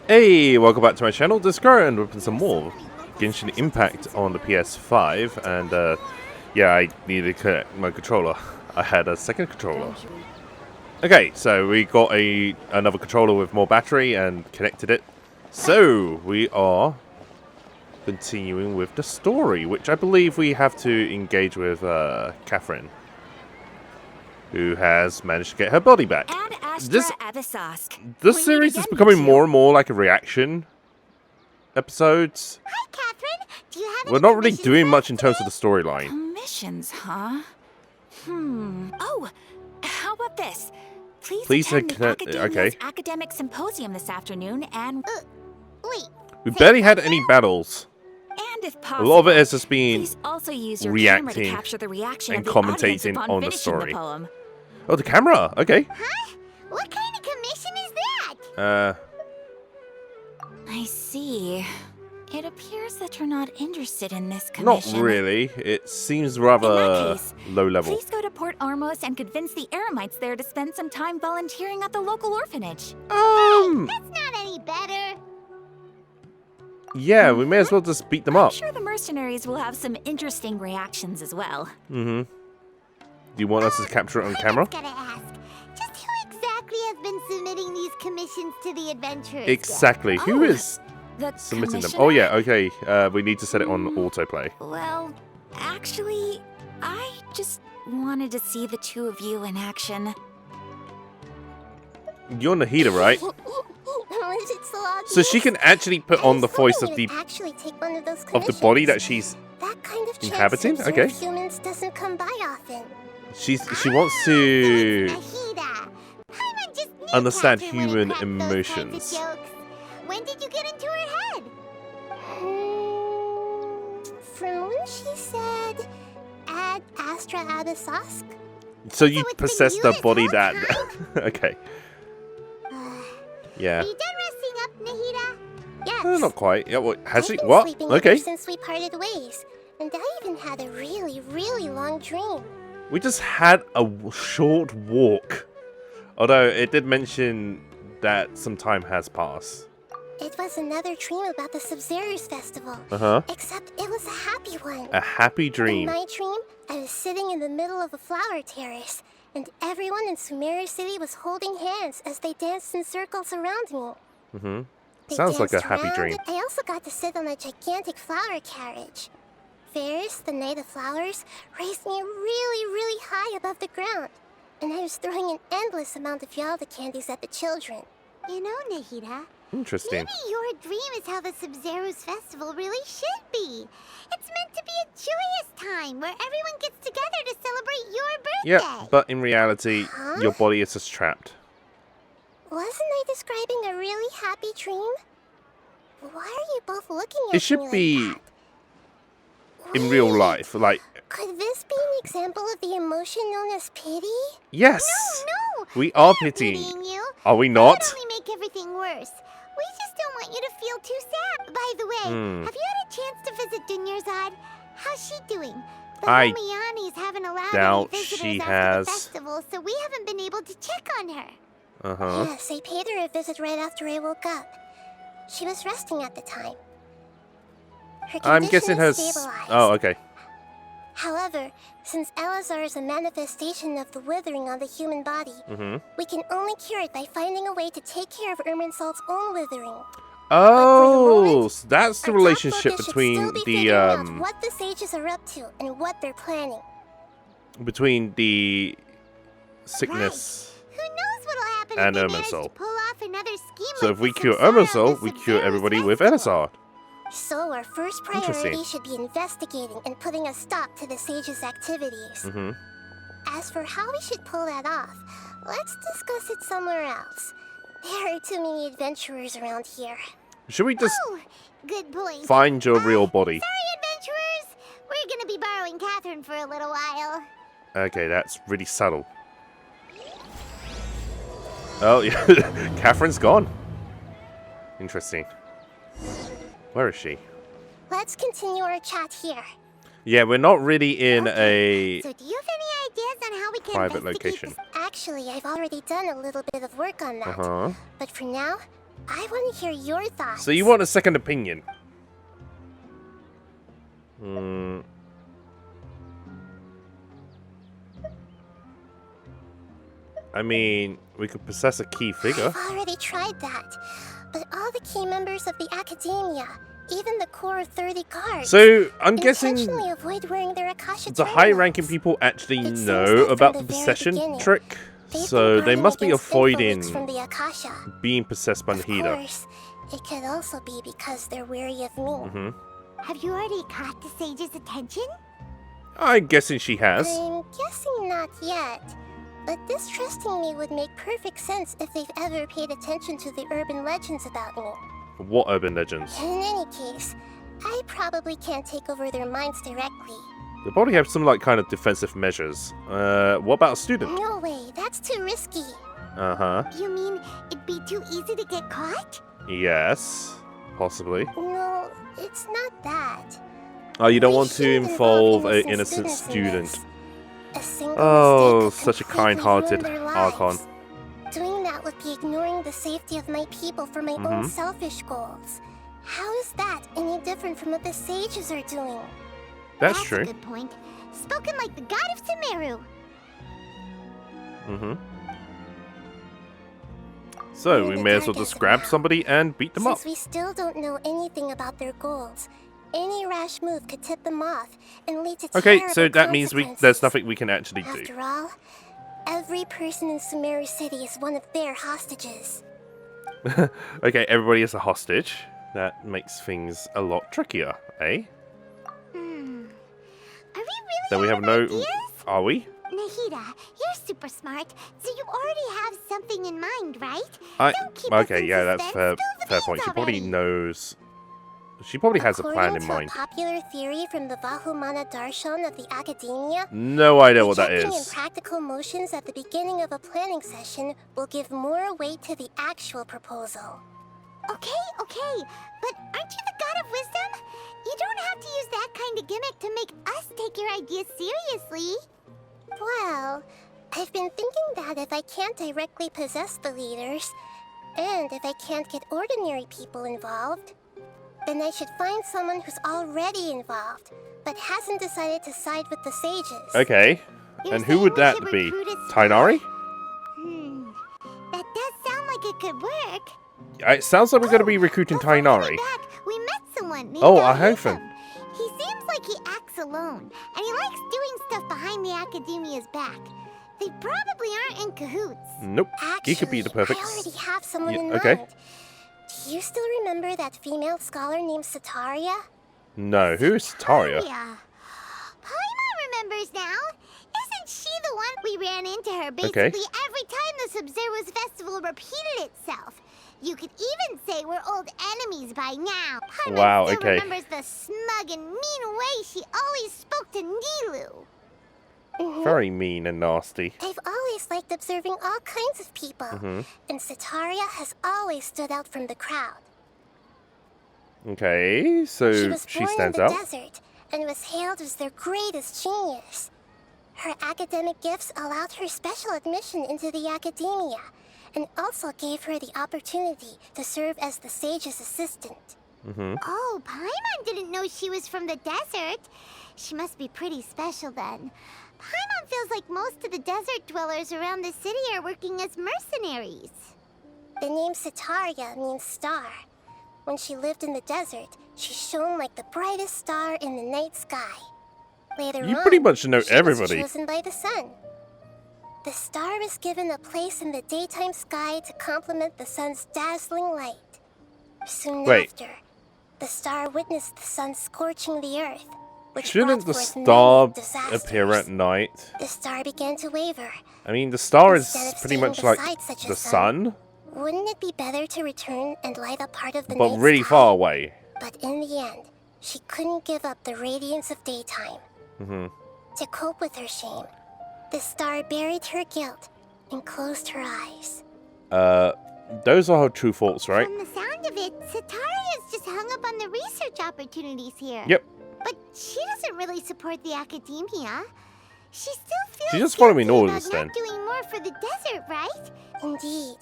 Hey, welcome back to my channel, Disco, and we're playing some more Genshin Impact on the PS5, and yeah, I needed to connect my controller. I had a second controller. Okay, so we got another controller with more battery and connected it. So, we are continuing with the story, which I believe we have to engage with Catherine, who has managed to get her body back. This series is becoming more and more like a reaction episodes. Hi, Catherine. Do you have We're not really doing much in terms of the storyline. Commissions, huh? Oh, how about this? Please attend the okay. academic symposium this afternoon and... wait. We barely had any battles. And if A possible, lot of it has just been please also use your reacting camera to capture the reaction and of the audience commentating upon on the finishing story. The poem. Oh, the camera. Okay. Huh? What kind of commission is that? I see. It appears that you're not interested in this commission. Not really. It seems rather low level. Please go to Port Armos and convince the Eremites there to spend some time volunteering at the local orphanage. Hey, that's not any better. Yeah, we may as well just beat them up. I'm sure the mercenaries will have some interesting reactions as well. Do you want us to capture it on camera? Gotta ask, just who exactly has been submitting these commissions to the adventurers? Exactly. Who is submitting them? Oh yeah, okay. We need to set it on autoplay. Well, actually, I just wanted to see the two of you in action. You're Nahida, right? So she can actually put on the voice of the body that she's inhabiting. Okay. Humans doesn't come by often. She wants to understand human emotions. When did you get into her head? From when she said, "Ad Astra Abyssosque." So you possess the body that. Okay. Yeah. Are you done resting up, Nahida? Yes. Not quite. Yeah. What has she? I've been What? sleeping Okay. ever since we parted ways, and I even had a really, really long dream. We just had a short walk. Although it did mention that some time has passed. It was another dream about the Sub-Zero's festival. Except it was a happy one. A happy dream. In my dream, I was sitting in the middle of a flower terrace, and everyone in Sumeru City was holding hands as they danced in circles around me. Sounds like a happy dream. I also got to sit on a gigantic flower carriage. Ferris, the Knight of Flowers, raised me really, really high above the ground, and I was throwing an endless amount of Yalda candies at the children. You know, Nahida, interesting. Maybe your dream is how the Sub-Zero's festival really should be. It's meant to be a joyous time where everyone gets together to celebrate your birthday. Yeah, but in reality, your body is just trapped. Wasn't I describing a really happy dream? Why are you both looking at me It should like be that? in real life, like. Could this be an example of the emotion known as pity? Yes. No. We are pitying. You. Are we not? That only make everything worse. We just don't want you to feel too sad. By the way, have you had a chance to visit Dunyarzad? How's she doing? The Homiani's haven't allowed doubt any visitors she after has. the festival, so we haven't been able to check on her. Yes, I paid her a visit right after I woke up. She was resting at the time. Her I'm guessing her. Oh, okay. However, since Elazar is a manifestation of the withering on the human body, we can only cure it by finding a way to take care of Irminsul's own withering. Oh, so that's the relationship between out what the sages are up to and what they're planning. Between the sickness Who knows what'll happen and if they manage Irminsul. to pull off another scheme So like if we the cure Samsara Irminsul, of we the cure Sub-Zero's everybody with festival. Elazar. So our first priority should be investigating and putting a stop to the sages' activities. As for how we should pull that off, let's discuss it somewhere else. There are too many adventurers around here. Should we just good point. find your real body? Sorry, adventurers. We're gonna be borrowing Catherine for a little while. Okay, that's really subtle. Oh, yeah. Catherine's gone. Interesting. Where is she? Let's continue our chat here. Yeah, we're not really in a So do you have any ideas on how we can private investigate location. this? Actually, I've already done a little bit of work on that. But for now, I want to hear your thoughts. So you want a second opinion? I mean, we could possess a key figure. I've already tried that, but all the key members of the academia, even the core 30 guards, So I'm guessing avoid wearing their Akasha the high-ranking people actually know about the possession trick, so they must be avoiding being possessed by Nahida. Of course, it could also be because they're wary of me. Have you already caught the sage's attention? I'm guessing she has. I'm guessing not yet. But distrusting me would make perfect sense if they've ever paid attention to the urban legends about me. What urban legends? In any case, I probably can't take over their minds directly. They probably have some kind of defensive measures. What about a student? No way, that's too risky. Uh-huh. You mean it'd be too easy to get caught? Yes, possibly. No, it's not that. Oh, you don't We want to shouldn't involve an innocent innocent students in student. this. A single Oh, mistake could such a completely kind-hearted ruin their Archon. lives. Doing that would be ignoring the safety of my people for my own selfish goals. How is that any different from what the sages are doing? That's a true. good point. Spoken like the god of Sumeru. So we may as well just grab somebody and beat them up. Since we still don't know anything about their goals, any rash move could tip them off and lead to Okay, terrible so that means there's consequences. nothing we can actually do. After all, every person in Sumeru City is one of their hostages. Okay, everybody is a hostage. That makes things a lot trickier, eh? Are we really Then we have out no... of ideas? Are we? Nahida, you're super smart, so you already have something in mind, right? I... Don't keep us Okay, in yeah, that's suspense. fair, Spill the fair beans point. She probably already. knows... She probably has a plan in mind. According to a popular theory from the Vahumana Darshan of the academia, No idea what that rejecting is. impractical motions at the beginning of a planning session will give more weight to the actual proposal. Okay, but aren't you the god of wisdom? You don't have to use that kind of gimmick to make us take your ideas seriously. Well, I've been thinking that if I can't directly possess the leaders, and if I can't get ordinary people involved, then I should find someone who's already involved, but hasn't decided to side with the sages. Okay. You're And who would saying that we should be? recruit a Tainari? That does sound like it could work. It sounds like we're going to be recruiting Before we Tainari. went back, we met someone named Oh, I Nahida. haven't. He seems like he acts alone, and he likes doing stuff behind the academia's back. They probably aren't in cahoots. Nope. Actually, He could be the perfect... I already have someone in okay. mind. Do you still remember that female scholar named Setaria? No, who is Setaria? Paimon remembers now. Isn't she the one we ran into her basically Okay. every time this Observers Festival repeated itself? You could even say we're old enemies by now. Paimon Wow, still okay. remembers the smug and mean way she always spoke to Nilu. Very mean and nasty. I've always liked observing all kinds of people, and Setaria has always stood out from the crowd. Okay, so She was she born in stands the out. desert and was hailed as their greatest genius. Her academic gifts allowed her special admission into the academia, and also gave her the opportunity to serve as the sage's assistant. Oh, Paimon didn't know she was from the desert. She must be pretty special then. Paimon feels like most of the desert dwellers around the city are working as mercenaries. The name Setaria means star. When she lived in the desert, she shone like the brightest star in the night sky. Later You on, pretty much know she everybody. was chosen by the sun. The star was given a place in the daytime sky to complement the sun's dazzling light. Soon Wait. after, the star witnessed the sun scorching the earth, which Shouldn't brought the forth star many disasters. appear at night? The star began to waver. I mean, the star is Instead of pretty staying much like beside such a the sun, sun, Wouldn't it be better to return and light up part of the but night really sky? far away. But in the end, she couldn't give up the radiance of daytime. To cope with her shame, the star buried her guilt and closed her eyes. Those are her true thoughts, right? From the sound of it, Setaria's just hung up on the research opportunities here. Yep. But she doesn't really support the academia. She still feels She's just following guilty orders about then. not doing more for the desert, right? Indeed.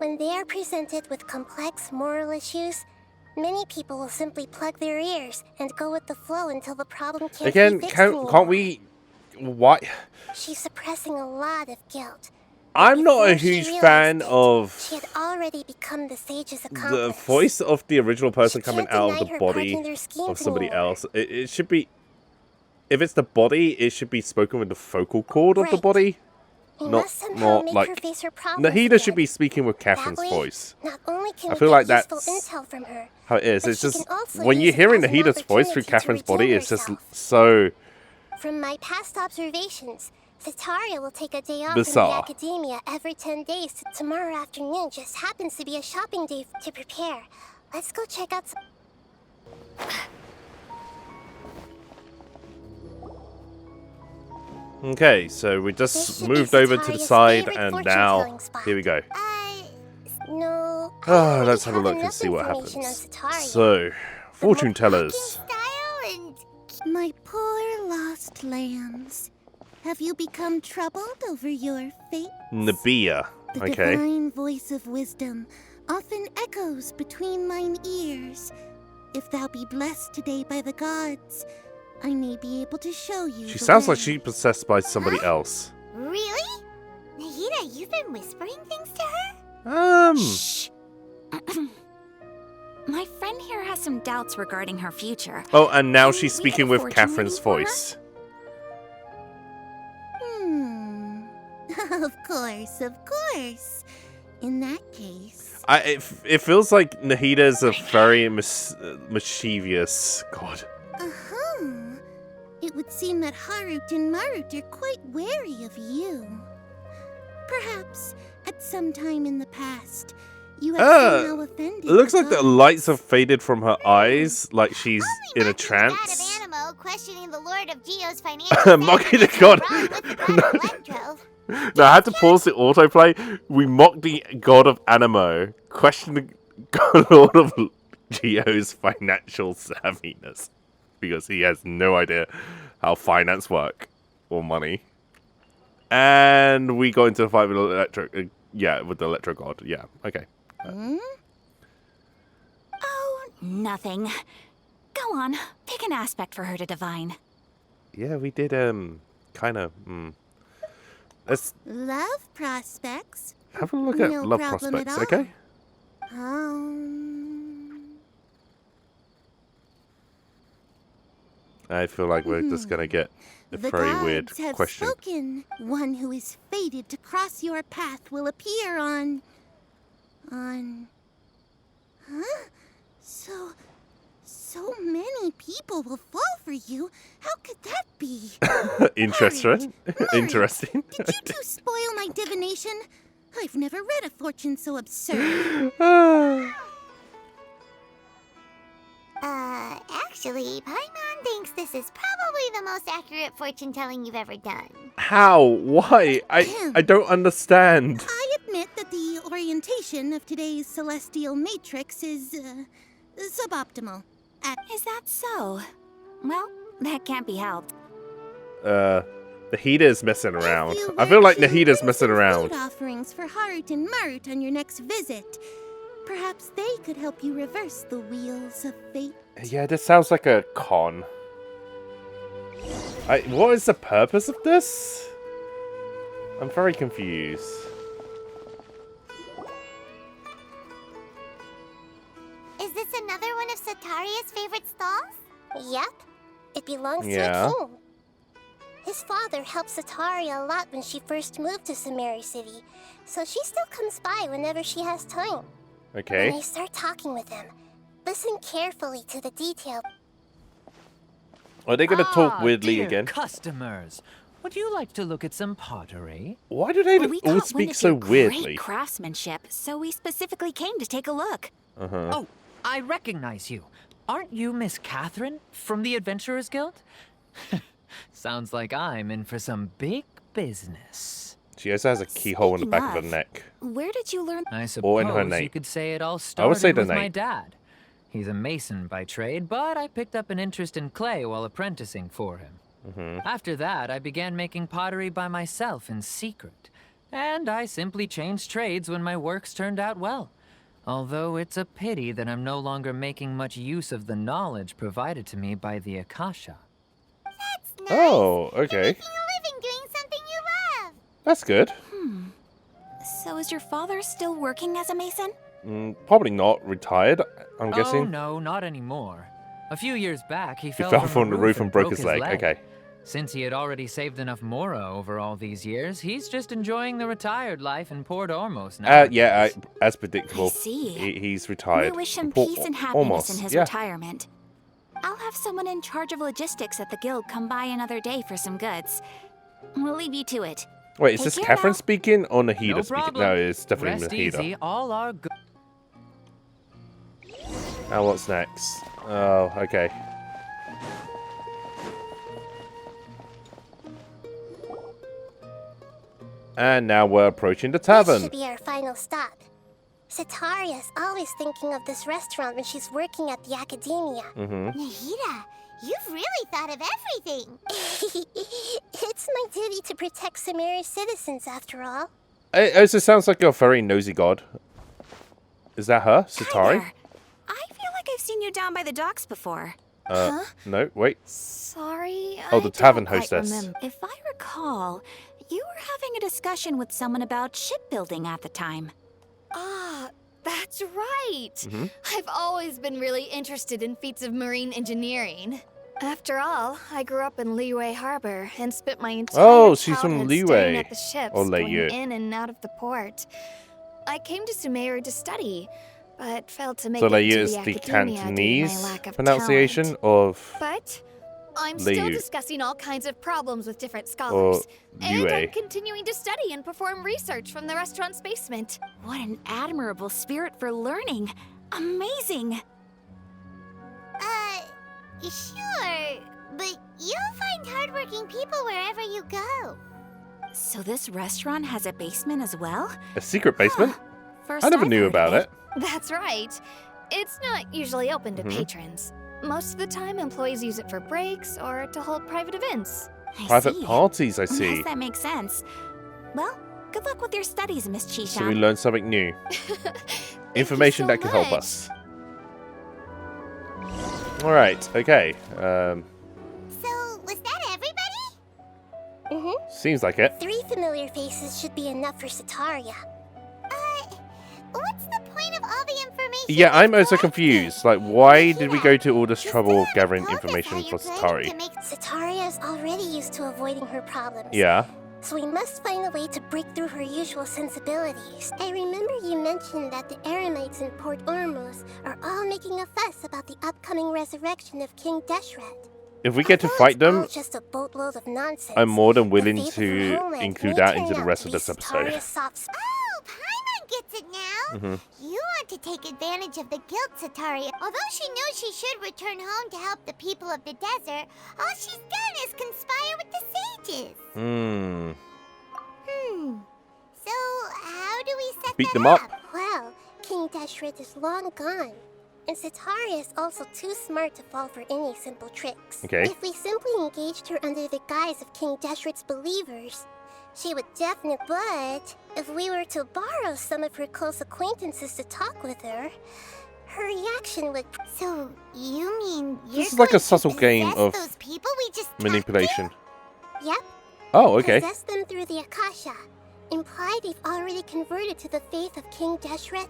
When they are presented with complex moral issues, many people will simply plug their ears and go with the flow until the problem can't Again, be fixed anymore. can't we... Why? She's suppressing a lot of guilt. I'm not a Before she huge realized fan it, of she had already become the sage's the accomplice. voice of the original person She coming can't out of deny the her body part in their schemes of somebody anymore. else. It should be... If it's the body, it should be spoken with the vocal cord of the Right. body. We Not must somehow make her like... face her problems Nahida again. should be speaking with Catherine's That way, voice. Not only can I we feel get like useful that's intel from her, how it is. but It's she just... can also When you're use it hearing as an Nahida's voice through opportunity to Catherine's body, redeem it's just herself. so... From my past observations, Setaria will take a day off Bizarre. in the academia every 10 days. Tomorrow afternoon just happens to be a shopping day to prepare. Let's go check out some... Okay, so we This just should be moved over to the Setaria's side, favorite and fortune-telling now... spot. Here we go. No. I Ah, don't let's really have a look and enough see what information happens. on Setaria. So, fortune tellers. Style and My poor lost lambs. Have you become troubled over your fate? Nabia. The Okay. divine voice of wisdom often echoes between mine ears. If thou be blessed today by the gods, I may be able to show you She the sounds like way. she's possessed by somebody else. really? Nahida, you've been whispering things to her? Shh. My friend here has some doubts regarding her future. Oh, and now Can she's we get speaking a with fortune Catherine's reading for her? voice. Of course, of course. In that case... It feels like Nahida's a very mischievous god. Uh-huh. It would seem that Harut and Marut are quite wary of you. Perhaps, at some time in the past, you have somehow offended It looks the like the gods. lights have faded from her eyes, like she's in a Mocking trance. the god of Animo, questioning the Lord of Geo's financial Mocking the status god. wrong with the god of Electro. No, I had to pause the autoplay. We mock the god of Animo, question the lord of Geo's financial savviness, because he has no idea how finance work or money. And we go into the fight with Electro. With the Electro god. Yeah, okay. Oh, nothing. Go on, pick an aspect for her to divine. Yeah, we did, kind of, Let's Love prospects. have a look at No love problem at prospects, all. okay? I feel like we're just gonna get a The very gods weird have question. spoken. One who is fated to cross your path will appear on... Huh? So many people will fall for you. How could that be? Interesting. Marut, Interesting. Did you two spoil my divination? I've never read a fortune so absurd. Actually, Paimon thinks this is probably the most accurate fortune telling you've ever done. How? Why? I don't understand. I admit that the orientation of today's celestial matrix is, suboptimal. Is that so? Well, that can't be helped. Nahida's messing around. If you I feel were like to Nahida's bring messing some around. Food offerings for Harut and Marut on your next visit. Perhaps they could help you reverse the wheels of fate. Yeah, this sounds like a con. What is the purpose of this? I'm very confused. Is this another one of Setaria's favorite stalls? Yep. It belongs to Yeah. a king. His father helped Setaria a lot when she first moved to Samari City, so she still comes by whenever she has time. Okay. When I start talking with him, listen carefully to the detail. Are they gonna talk Ah, weirdly dear again? Customers, would you like to look at some pottery? Why do they We all got speak wind so of your weirdly? Great craftsmanship, so we specifically came to take a look. Oh, I recognize you. Aren't you Miss Catherine from the Adventurers Guild? Sounds like I'm in for some big business. She also has a keyhole in the Speaking back of her of, neck. Where did you learn? I Or suppose in her you name. could say it all I started would say the with my name. dad. He's a mason by trade, but I picked up an interest in clay while apprenticing for him. After that, I began making pottery by myself in secret. And I simply changed trades when my works turned out well. Although it's a pity that I'm no longer making much use of the knowledge provided to me by the Akasha. That's nice. Oh, okay. Making a living doing something you love. That's good. So is your father still working as a mason? Probably not retired, I'm Oh, guessing. no, not anymore. A few years back, he He fell fell from from the roof and broke his leg. Okay. Since he had already saved enough Mora over all these years, he's just enjoying the retired life in Port Ormos now. Yeah, as predictable. I see. He's retired. We wish him Port peace and happiness Ormos, in his yeah. retirement. I'll have someone in charge of logistics at the guild come by another day for some goods. We'll leave you to it. Wait, is Take this care Catherine now. speaking or Nahida No speaking? problem. No, it's definitely Rest Nahida. easy, all are good. Now what's next? Oh, okay. And now we're approaching the This tavern. should be our final stop. Setaria's always thinking of this restaurant when she's working at the academia. Nahida, you've really thought of everything. It's my duty to protect Samaria's citizens, after all. It also sounds like a very nosy god. Is that her? Hi Sitari? there. I feel like I've seen you down by the docks before. No, wait. Sorry. Oh, the I tavern don't quite hostess. remember. If I recall, you were having a discussion with someone about shipbuilding at the time. Ah, that's right. I've always been really interested in feats of marine engineering. After all, I grew up in Liyue Harbor and spent my entire Oh, she's from childhood staring Liyue. at the ships Or going Liyue. in and out of the port. I came to Sumeru to study, but failed to make So it they to use the the academia due to my Cantonese lack of pronunciation talent. of But I'm still Liyue. discussing all kinds of problems with different scholars. And I'm Liyue. continuing to study and perform research from the restaurant's basement. What an admirable spirit for learning. Amazing. Sure. But you'll find hardworking people wherever you go. So this restaurant has a basement as well? a secret basement? First I never I've knew heard about of it. That's right. It's not usually open to patrons. Most of the time, employees use it for breaks or to hold private events. I Private see. parties, I see. Yes, that makes sense. Well, good luck with your studies, Miss So we Chishan. learned something new. Information that can help us. Alright, okay. So, was that everybody? Mm-hmm. Seems like it. 3 familiar faces should be enough for Setaria. What's the point of all the information? Yeah, I'm also collected? confused. Like, why did we go to all this You trouble still haven't gathering told us information how for you're planning Sitari? to make Setaria is already used to avoiding her problems. Yeah. So we must find a way to break through her usual sensibilities. I remember you mentioned that the Eremites in Port Ormos are all making a fuss about the upcoming resurrection of King Deshret. If we get to Although fight it's all them, just a boatload of nonsense, I'm more than the willing fate of her to homeland include may that turn into the out rest to of be this episode. Setaria's soft spot. Oh, Paimon gets it now. You want to take advantage of the guild, Setaria. Although she knows she should return home to help the people of the desert, all she's done is conspire with the sages. So, how do we set Beat that them up. Well, King Deshret is long gone, and Setaria is also too smart to fall for any simple tricks. Okay. If we simply engaged her under the guise of King Deshret's believers, she would definitely. But if we were to borrow some of her close acquaintances to talk with her, her reaction would. So, you mean you're This is like a going to subtle game possess of those people we just talked to? manipulation. Yep. Oh, okay. Possess them through the Akasha. Imply they've already converted to the faith of King Deshret,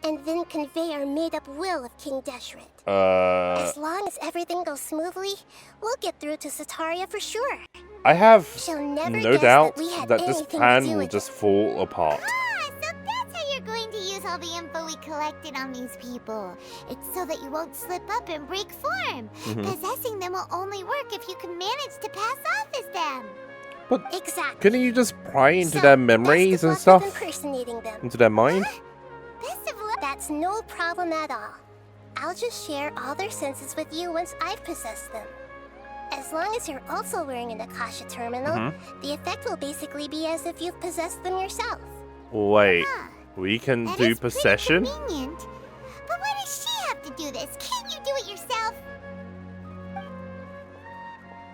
and then convey our made-up will of King Deshret. As long as everything goes smoothly, we'll get through to Setaria for sure. I have She'll never no guess doubt that we had that this anything to plan do will with just it. fall apart. Ah, so that's how you're going to use all the info we collected on these people. It's so that you won't slip up and break form. Possessing them will only work if you can manage to pass off as them. Exactly. Couldn't you just pry into So, their best memories of and luck stuff? with impersonating them. Into their mind? Best of luck. That's no problem at all. I'll just share all their senses with you once I've possessed them. As long as you're also wearing an Akasha terminal, the effect will basically be as if you've possessed them yourself. Wait, Huh. we can That do is pretty possession? convenient. But why does she have to do this? Can't you do it yourself?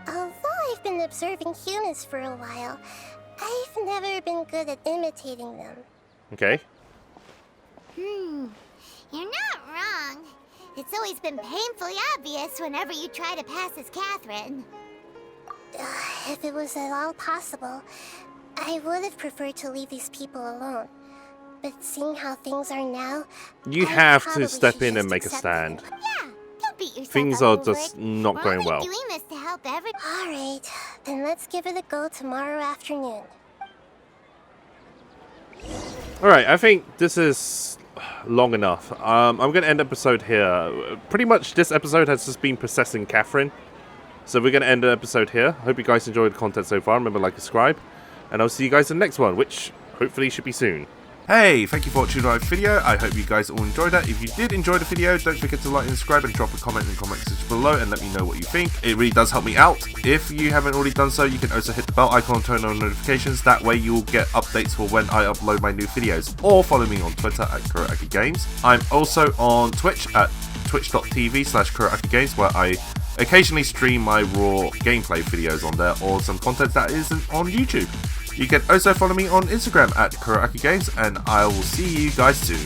Although I've been observing humans for a while, I've never been good at imitating them. Okay. You're not wrong. It's always been painfully obvious whenever you try to pass as Catherine. If it was at all possible, I would have preferred to leave these people alone. But seeing how things are now, You I have to probably step should in and just make a accept stand. it. Yeah, don't beat yourself Things up are over just it. not We're going only well. doing this to help everybody. Alright, then let's give it a go tomorrow afternoon. Alright, I think this is long enough. I'm going to end the episode here. Pretty much this episode has just been possessing Catherine. So we're going to end the episode here. Hope you guys enjoyed the content so far. Remember, like, subscribe. And I'll see you guys in the next one, which hopefully should be soon. Hey, thank you for watching my video. I hope you guys all enjoyed that. If you did enjoy the video, don't forget to like and subscribe and drop a comment in the comment section below and let me know what you think. It really does help me out. If you haven't already done so, you can also hit the bell icon and turn on notifications. That way you'll get updates for when I upload my new videos. Or follow me on Twitter at KuroAkiGames. I'm also on Twitch at twitch.tv/KuroAkiGames, where I occasionally stream my raw gameplay videos on there, or some content that isn't on YouTube. You can also follow me on Instagram at KuroAkiGames, and I will see you guys soon.